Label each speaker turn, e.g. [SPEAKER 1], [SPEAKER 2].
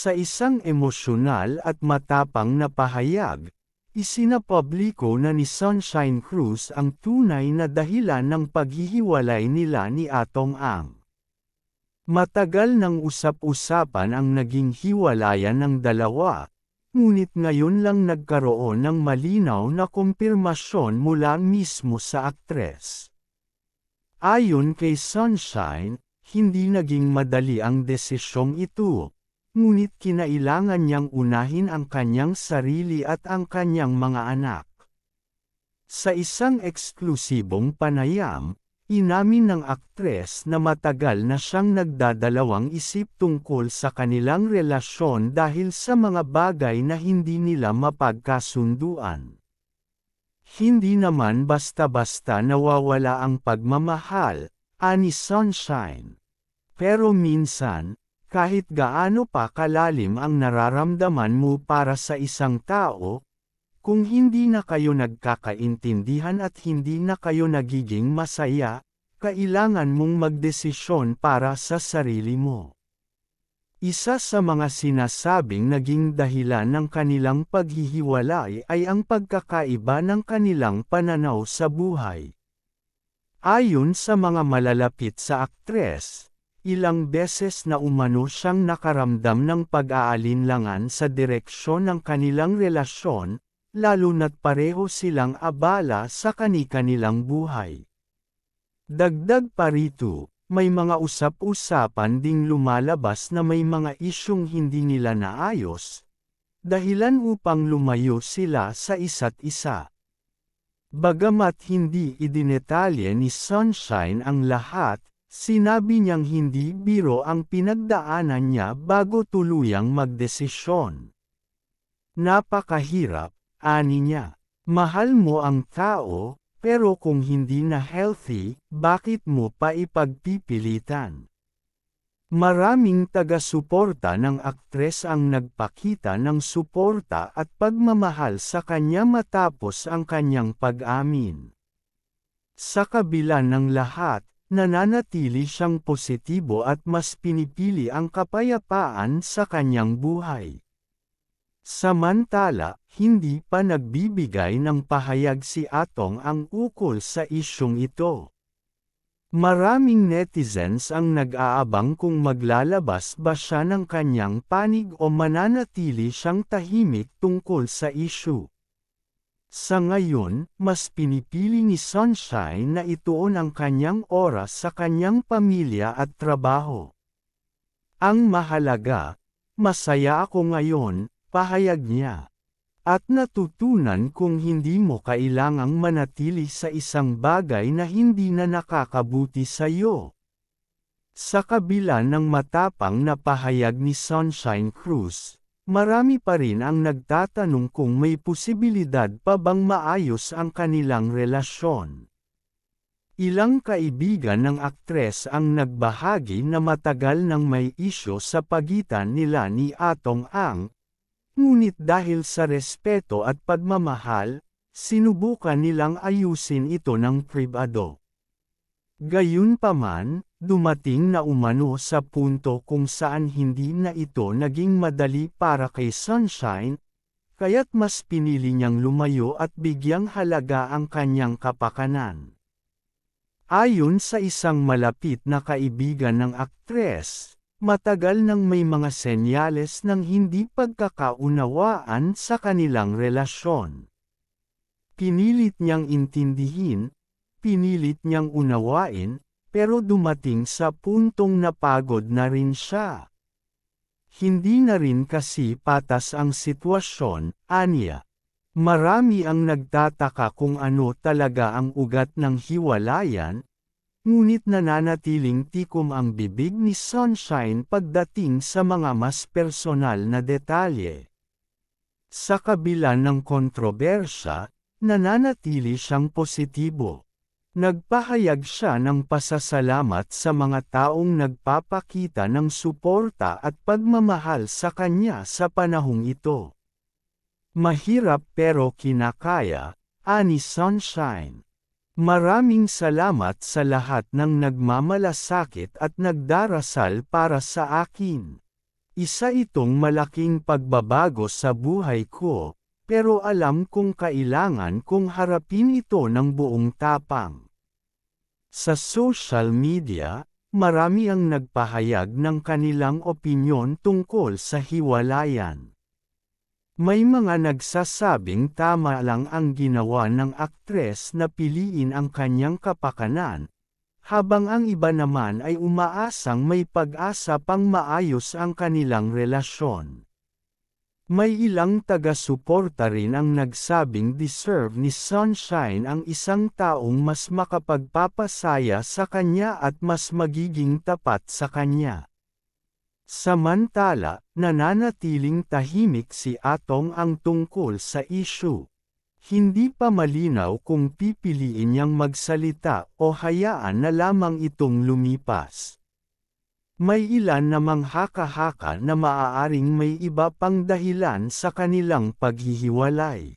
[SPEAKER 1] Sa isang emosyonal at matapang na pahayag, isinapubliko na ni Sunshine Cruz ang tunay na dahilan ng paghihiwalay nila ni Atong Ang. Matagal nang usap-usapan ang naging hiwalayan ng dalawa, ngunit ngayon lang nagkaroon ng malinaw na kumpirmasyon mula mismo sa aktres. Ayon kay Sunshine, hindi naging madali ang desisyong ito. Ngunit kinailangan niyang unahin ang kanyang sarili at ang kanyang mga anak. Sa isang eksklusibong panayam, inamin ng aktres na matagal na siyang nagdadalawang isip tungkol sa kanilang relasyon dahil sa mga bagay na hindi nila mapagkasunduan. Hindi naman basta-basta nawawala ang pagmamahal, ani Sunshine. Pero minsan, kahit gaano pa kalalim ang nararamdaman mo para sa isang tao, kung hindi na kayo nagkakaintindihan at hindi na kayo nagiging masaya, kailangan mong magdesisyon para sa sarili mo. Isa sa mga sinasabing naging dahilan ng kanilang paghihiwalay ay ang pagkakaiba ng kanilang pananaw sa buhay. Ayon sa mga malalapit sa aktres, ilang beses na umano siyang nakaramdam ng pag-aalinlangan sa direksyon ng kanilang relasyon, lalo na't pareho silang abala sa kani-kanilang buhay. Dagdag pa rito, may mga usap-usapan ding lumalabas na may mga isyung hindi nila naayos, dahilan upang lumayo sila sa isa't isa. Bagamat hindi idinetalye ni Sunshine ang lahat, sinabi niyang hindi biro ang pinagdaanan niya bago tuluyang magdesisyon. Napakahirap, ani niya. Mahal mo ang tao, pero kung hindi na healthy, bakit mo pa ipagpipilitan? Maraming taga-suporta ng aktres ang nagpakita ng suporta at pagmamahal sa kanya matapos ang kanyang pag-amin. Sa kabila ng lahat, nananatili siyang positibo at mas pinipili ang kapayapaan sa kanyang buhay. Samantala, hindi pa nagbibigay ng pahayag si Atong Ang ukol sa isyung ito. Maraming netizens ang nag-aabang kung maglalabas ba siya ng kanyang panig o mananatili siyang tahimik tungkol sa issue. Sa ngayon, mas pinipili ni Sunshine na ituon ang kanyang oras sa kanyang pamilya at trabaho. Ang mahalaga, masaya ako ngayon, pahayag niya. At natutunan kung hindi mo kailangang manatili sa isang bagay na hindi na nakakabuti sa iyo. Sa kabila ng matapang na pahayag ni Sunshine Cruz, marami pa rin ang nagtatanong kung may posibilidad pa bang maayos ang kanilang relasyon. Ilang kaibigan ng aktres ang nagbahagi na matagal nang may isyu sa pagitan nila ni Atong Ang, ngunit dahil sa respeto at pagmamahal, sinubukan nilang ayusin ito ng pribado. Gayunpaman, dumating na umano sa punto kung saan hindi na ito naging madali para kay Sunshine, kaya't mas pinili niyang lumayo at bigyang halaga ang kanyang kapakanan. Ayon sa isang malapit na kaibigan ng aktres, matagal nang may mga senyales ng hindi pagkakaunawaan sa kanilang relasyon. Pinilit niyang intindihin, pinilit niyang unawain, pero dumating sa puntong napagod na rin siya. Hindi na rin kasi patas ang sitwasyon, aniya. Marami ang nagtataka kung ano talaga ang ugat ng hiwalayan, ngunit nananatiling tikom ang bibig ni Sunshine pagdating sa mga mas personal na detalye. Sa kabila ng kontrobersya, nananatili siyang positibo. Nagpahayag siya ng pasasalamat sa mga taong nagpapakita ng suporta at pagmamahal sa kanya sa panahong ito. Mahirap pero kinakaya, ani Sunshine. Maraming salamat sa lahat ng nagmamalasakit at nagdarasal para sa akin. Isa itong malaking pagbabago sa buhay ko, pero alam kong kailangan kong harapin ito ng buong tapang. Sa social media, marami ang nagpahayag ng kanilang opinyon tungkol sa hiwalayan. May mga nagsasabing tama lang ang ginawa ng aktres na piliin ang kanyang kapakanan, habang ang iba naman ay umaasang may pag-asa pang maayos ang kanilang relasyon. May ilang taga-suporta rin ang nagsabing deserve ni Sunshine ang isang taong mas makapagpapasaya sa kanya at mas magiging tapat sa kanya. Samantala, nananatiling tahimik si Atong Ang tungkol sa issue. Hindi pa malinaw kung pipiliin niyang magsalita o hayaan na lamang itong lumipas. May ilan namang haka-haka na maaaring may iba pang dahilan sa kanilang paghihiwalay.